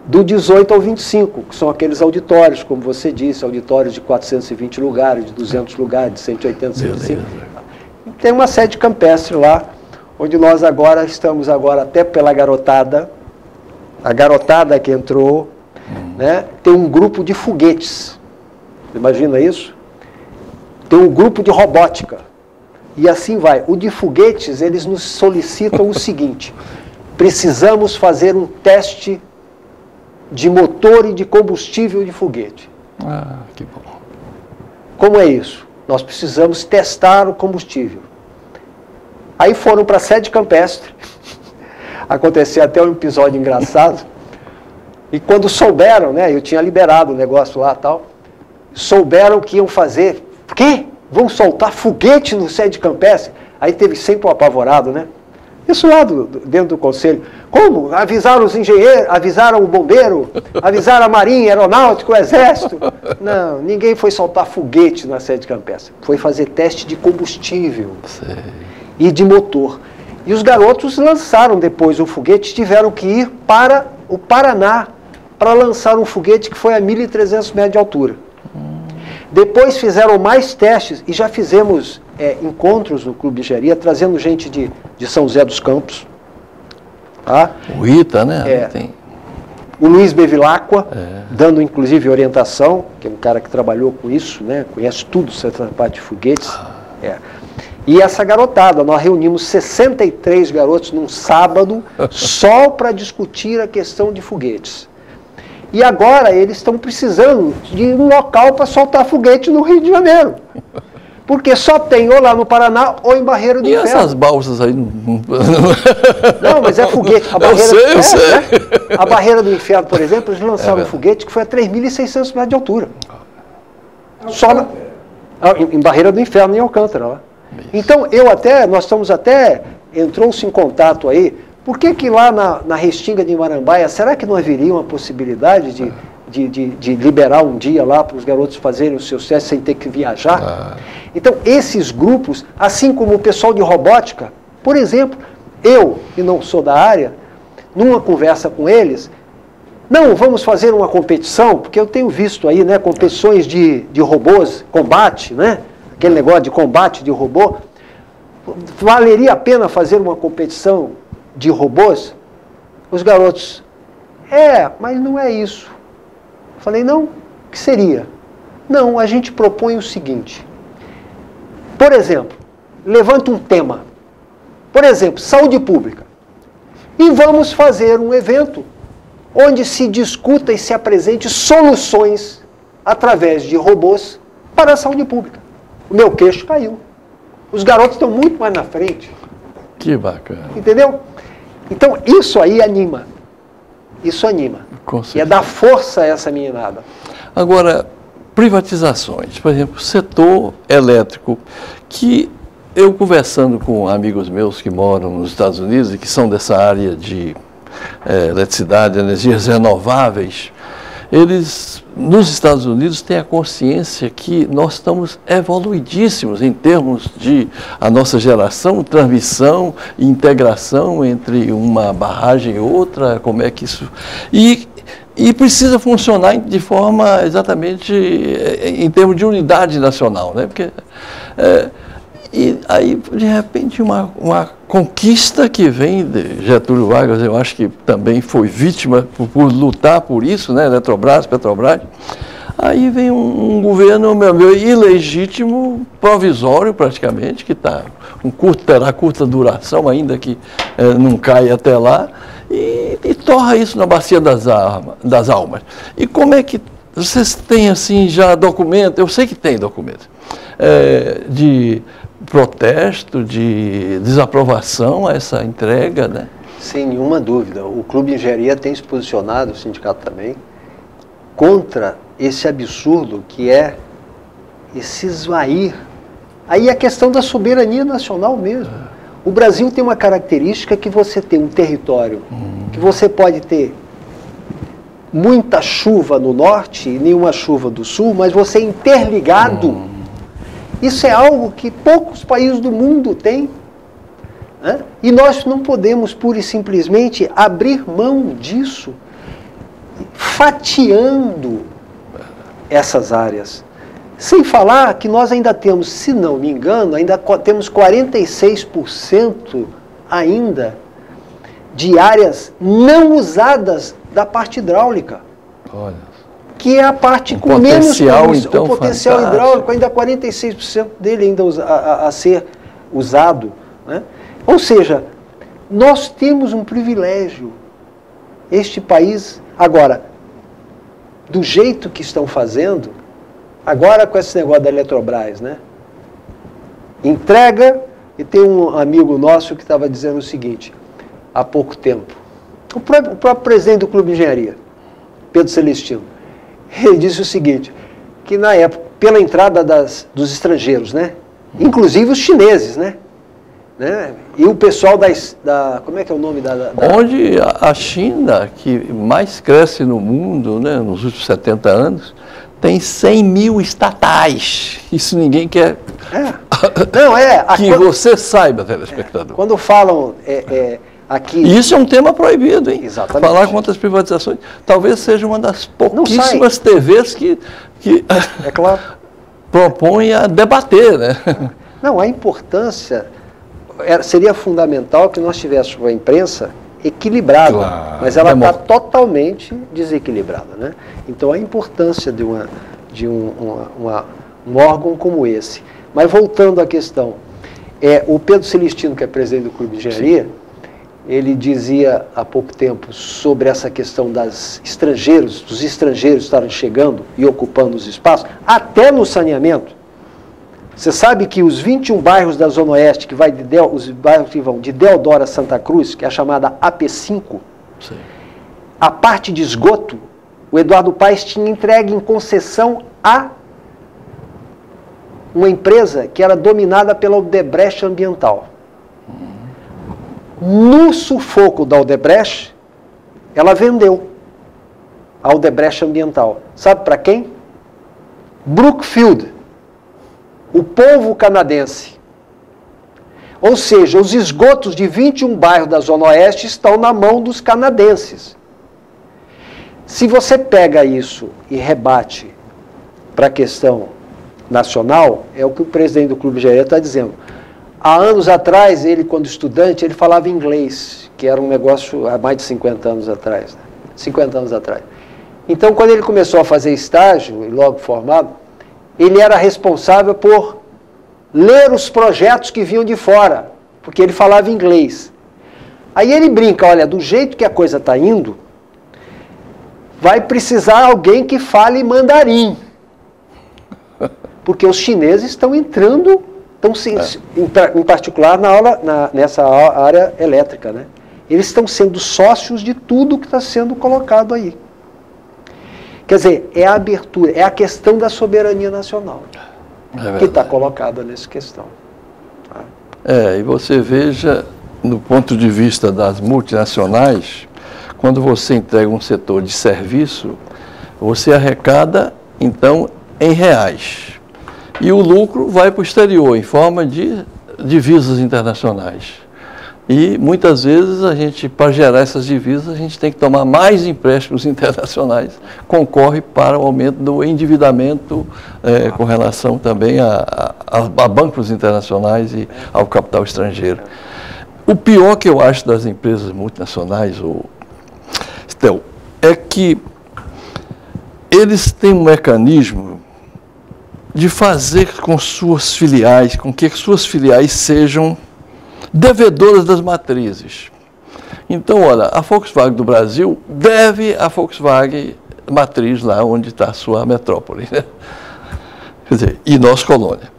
do 18 ao 25, que são aqueles auditórios, como você disse, auditórios de 420 lugares, de 200 lugares, de 180, 105. Tem uma sede campestre lá, onde nós agora estamos até pela garotada, a garotada que entrou, né, tem um grupo de foguetes, imagina isso? Tem um grupo de robótica, e assim vai. O de foguetes, eles nos solicitam o seguinte, precisamos fazer um teste de motor e de combustível de foguete. Ah, que bom. Como é isso? Nós precisamos testar o combustível. Aí foram para a sede campestre. Aconteceu até um episódio engraçado. E quando souberam, né, eu tinha liberado o negócio lá e tal, souberam que iam fazer. O quê? Vão soltar foguete no sede campestre? Aí teve sempre um apavorado, né? Isso lá dentro do conselho. Como? Avisaram os engenheiros, avisaram o bombeiro, avisaram a marinha, aeronáutica, o exército. Não, ninguém foi soltar foguete na sede campestre. Foi fazer teste de combustível. Sei. E de motor. E os garotos lançaram depois o foguete, tiveram que ir para o Paraná para lançar um foguete que foi a 1.300 metros de altura. Depois fizeram mais testes e já fizemos encontros no Clube de Engenharia, trazendo gente de São José dos Campos. Tá? O ITA, né? Tem. O Luiz Bevilacqua, dando inclusive orientação, que é um cara que trabalhou com isso, né? Conhece tudo essa parte de foguetes. E essa garotada, nós reunimos 63 garotos num sábado, só para discutir a questão de foguetes. E agora eles estão precisando de um local para soltar foguete no Rio de Janeiro. Porque só tem ou lá no Paraná ou em Barreira do Inferno. E essas balsas aí? Não, mas é foguete. Eu sei. Né? A Barreira do Inferno, por exemplo, eles lançaram um foguete que foi a 3.600 metros de altura. Só em Barreira do Inferno, em Alcântara. Lá. Então, nós estamos entrou-se em contato aí, por que lá na Restinga de Marambaia, será que não haveria uma possibilidade de liberar um dia lá para os garotos fazerem os seus testes sem ter que viajar? Então, esses grupos, assim como o pessoal de robótica, por exemplo, eu, que não sou da área, numa conversa com eles, não, vamos fazer uma competição, porque eu tenho visto aí, né, competições de robôs, combate, né? Aquele negócio de combate de robô, valeria a pena fazer uma competição de robôs? Os garotos, mas não é isso. Falei, não, o que seria? Não, a gente propõe o seguinte, por exemplo, levanta um tema, por exemplo, saúde pública, e vamos fazer um evento onde se discuta e se apresente soluções através de robôs para a saúde pública. O meu queixo caiu. Os garotos estão muito mais na frente. Que bacana. Entendeu? Então, isso aí anima. Isso anima. E é dar força a essa meninada. Agora, privatizações. Por exemplo, setor elétrico, que eu conversando com amigos meus que moram nos Estados Unidos e que são dessa área de eletricidade, energias renováveis, eles, nos Estados Unidos, têm a consciência que nós estamos evoluidíssimos em termos de a nossa geração, transmissão e integração entre uma barragem e outra, como é que isso... E precisa funcionar de forma exatamente em termos de unidade nacional, né? Porque, e aí, de repente, uma conquista que vem de Getúlio Vargas, eu acho que também foi vítima por lutar por isso, né? Eletrobras, Petrobras. Aí vem um governo meu, ilegítimo, provisório praticamente, que terá curta duração, ainda que não caia até lá, e torra isso na bacia das almas. E como é que vocês têm assim já documento? Eu sei que tem documento de protesto, de desaprovação a essa entrega, né? Sem nenhuma dúvida. O Clube de Engenharia tem se posicionado, o sindicato também, contra esse absurdo que é esse esvair. Aí a questão da soberania nacional mesmo. O Brasil tem uma característica que você tem um território que você pode ter muita chuva no norte e nenhuma chuva do sul, mas você é interligado. Isso é algo que poucos países do mundo têm. Né? E nós não podemos pura e simplesmente abrir mão disso, fatiando essas áreas. Sem falar que nós ainda temos, se não me engano, ainda temos 46% ainda de áreas não usadas da parte hidráulica. Olha. Que é a parte com menos então, o potencial hidráulico, ainda 46% dele ainda a ser usado. Né? Ou seja, nós temos um privilégio. Este país, agora, do jeito que estão fazendo, agora com esse negócio da Eletrobras, né? Entrega, e tem um amigo nosso que estava dizendo o seguinte, há pouco tempo, o próprio presidente do Clube de Engenharia, Pedro Celestino, ele disse o seguinte, que na época, pela entrada dos estrangeiros, né? Inclusive os chineses, né? E o pessoal como é que é o nome Onde a China, que mais cresce no mundo, né, nos últimos 70 anos, tem 100 mil estatais. Isso ninguém quer que você saiba, telespectador. Quando falam aqui... Isso é um tema proibido, hein? Exatamente. Falar contra as privatizações. Talvez seja uma das pouquíssimas TVs que é claro, propõe a debater, né? Não, a importância... seria fundamental que nós tivéssemos uma imprensa equilibrada, claro, mas ela está totalmente desequilibrada, né? Então a importância de um órgão como esse. Mas voltando à questão, o Pedro Celestino, que é presidente do Clube de Engenharia, ele dizia há pouco tempo sobre essa questão dos estrangeiros estarem chegando e ocupando os espaços, até no saneamento. Você sabe que os 21 bairros da Zona Oeste, os bairros que vão de Deodoro a Santa Cruz, que é a chamada AP5, sim, a parte de esgoto, o Eduardo Paes tinha entregue em concessão a uma empresa que era dominada pela Odebrecht Ambiental. No sufoco da Odebrecht, ela vendeu a Odebrecht Ambiental. Sabe para quem? Brookfield, o povo canadense. Ou seja, os esgotos de 21 bairros da Zona Oeste estão na mão dos canadenses. Se você pega isso e rebate para a questão nacional, é o que o presidente do Clube de Engenharia está dizendo. Há anos atrás, ele, quando estudante, ele falava inglês, que era um negócio há mais de 50 anos atrás. Né? 50 anos atrás. Então, quando ele começou a fazer estágio, e logo formado, ele era responsável por ler os projetos que vinham de fora, porque ele falava inglês. Aí ele brinca, olha, do jeito que a coisa está indo, vai precisar alguém que fale mandarim. Porque os chineses estão entrando, em particular nessa área elétrica, né? Eles estão sendo sócios de tudo que está sendo colocado aí. Quer dizer, é a abertura, é a questão da soberania nacional que está colocada nessa questão. E você veja, no ponto de vista das multinacionais, quando você entrega um setor de serviço, Você arrecada, então, em reais. E o lucro vai para o exterior, em forma de divisas internacionais. E, muitas vezes, para gerar essas divisas, a gente tem que tomar mais empréstimos internacionais, concorre para o aumento do endividamento com relação também a bancos internacionais e ao capital estrangeiro. O pior que eu acho das empresas multinacionais, Estel, é que eles têm um mecanismo de fazer com suas filiais, com que suas filiais sejam devedoras das matrizes. Então, olha, a Volkswagen do Brasil deve à Volkswagen matriz lá onde está a sua metrópole, né? Quer dizer, e nossa colônia.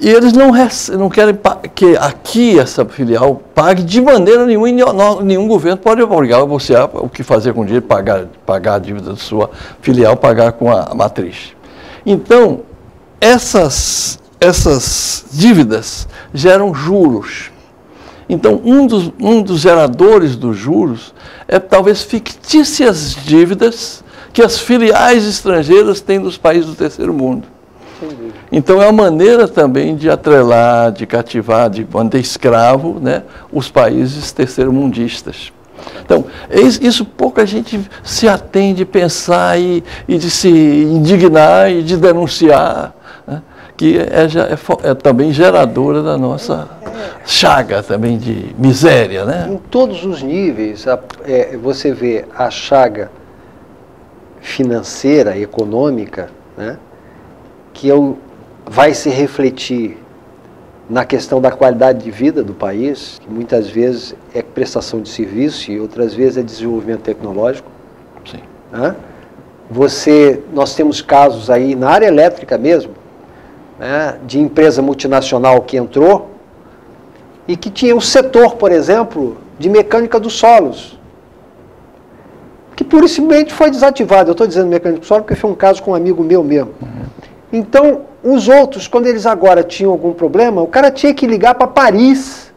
E eles não querem que aqui essa filial pague de maneira nenhuma, e nenhum governo pode obrigar você a o que fazer com o dinheiro, pagar a dívida da sua filial, pagar com a matriz. Então, essas dívidas geram juros. Então, um dos geradores dos juros é talvez fictícias dívidas que as filiais estrangeiras têm dos países do terceiro mundo. Então, é uma maneira também de atrelar, de cativar, de manter escravo, né, os países terceiro-mundistas. Então, isso pouca gente se atém de pensar e de se indignar e de denunciar, né, que é também geradora da nossa chaga também de miséria, né? Em todos os níveis, você vê a chaga financeira, econômica, né, que vai se refletir na questão da qualidade de vida do país, que muitas vezes é prestação de serviço e outras vezes é desenvolvimento tecnológico. Sim. Né? Nós temos casos aí na área elétrica mesmo, né, de empresa multinacional que entrou e que tinha um setor, por exemplo, de mecânica dos solos, que pura e simplesmente foi desativado. Eu estou dizendo mecânica dos solos porque foi um caso com um amigo meu mesmo. Então, os outros, quando eles agora tinham algum problema, o cara tinha que ligar para Paris,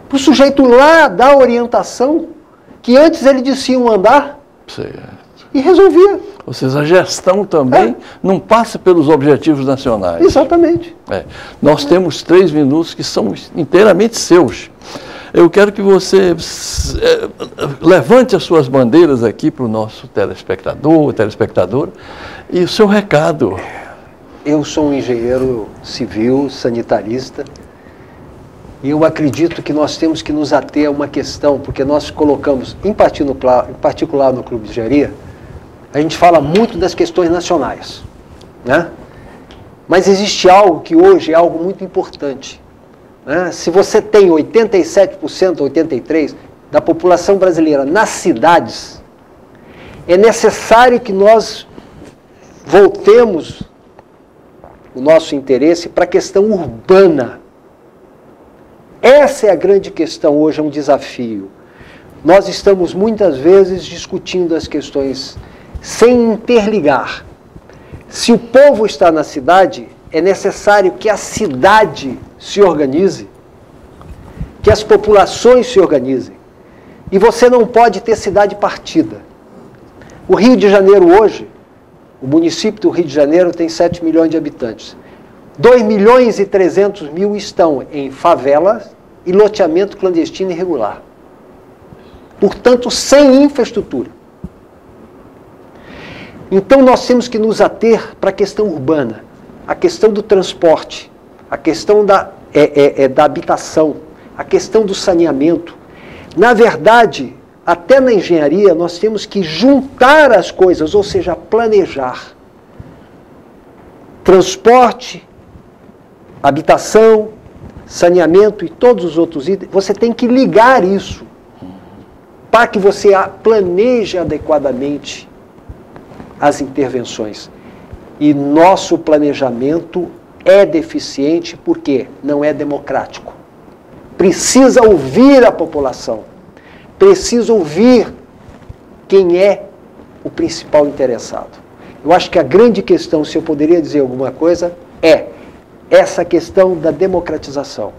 para o sujeito lá dar orientação, que antes ele dizia um andar, e resolvia. Ou seja, a gestão também não passa pelos objetivos nacionais. Exatamente. Nós temos 3 minutos que são inteiramente seus. Eu quero que você levante as suas bandeiras aqui para o nosso telespectadora, e o seu recado. Eu sou um engenheiro civil, sanitarista, e eu acredito que nós temos que nos ater a uma questão, porque nós colocamos, em particular no Clube de Engenharia, a gente fala muito das questões nacionais, né? Mas existe algo que hoje é algo muito importante. Se você tem 87%, 83% da população brasileira nas cidades, é necessário que nós voltemos o nosso interesse para a questão urbana. Essa é a grande questão hoje, é um desafio. Nós estamos muitas vezes discutindo as questões sem interligar. Se o povo está na cidade, é necessário que a cidade se organize, que as populações se organizem. E você não pode ter cidade partida. O Rio de Janeiro hoje, o município do Rio de Janeiro tem 7 milhões de habitantes. 2.300.000 estão em favelas e loteamento clandestino irregular. Portanto, sem infraestrutura. Então, nós temos que nos ater para a questão urbana, a questão do transporte, a questão da habitação, a questão do saneamento. Na verdade, até na engenharia, nós temos que juntar as coisas, ou seja, planejar. Transporte, habitação, saneamento e todos os outros itens, você tem que ligar isso para que você planeje adequadamente as intervenções. E nosso planejamento é deficiente porque não é democrático. Precisa ouvir a população. Precisa ouvir quem é o principal interessado. Eu acho que a grande questão, se eu poderia dizer alguma coisa, é essa questão da democratização,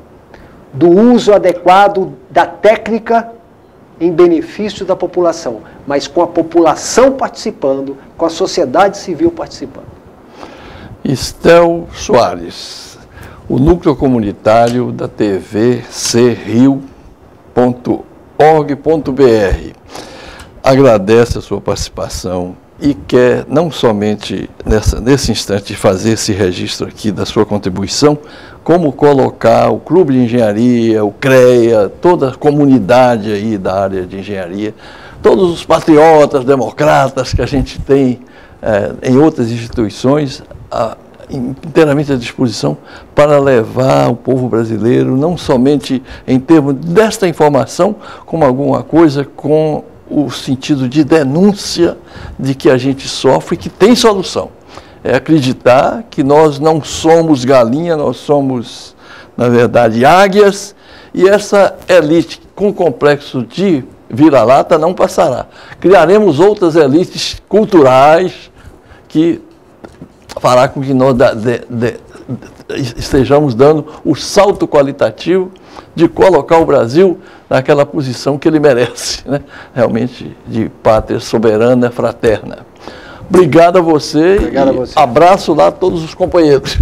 do uso adequado da técnica em benefício da população, mas com a população participando, com a sociedade civil participando. Estel Soares, o núcleo comunitário da tvcrio.org.br, agradece a sua participação e quer não somente nesse instante fazer esse registro aqui da sua contribuição, como colocar o Clube de Engenharia, o CREA, toda a comunidade aí da área de engenharia, todos os patriotas, democratas que a gente tem em outras instituições, inteiramente à disposição para levar o povo brasileiro, não somente em termos desta informação, como alguma coisa com o sentido de denúncia de que a gente sofre e que tem solução. É acreditar que nós não somos galinha, nós somos, na verdade, águias, e essa elite com complexo de vira-lata não passará. Criaremos outras elites culturais que fará com que nós estejamos dando o salto qualitativo de colocar o Brasil naquela posição que ele merece, né? Realmente de pátria soberana, fraterna. Obrigado a você. Obrigado a você. Abraço lá a todos os companheiros.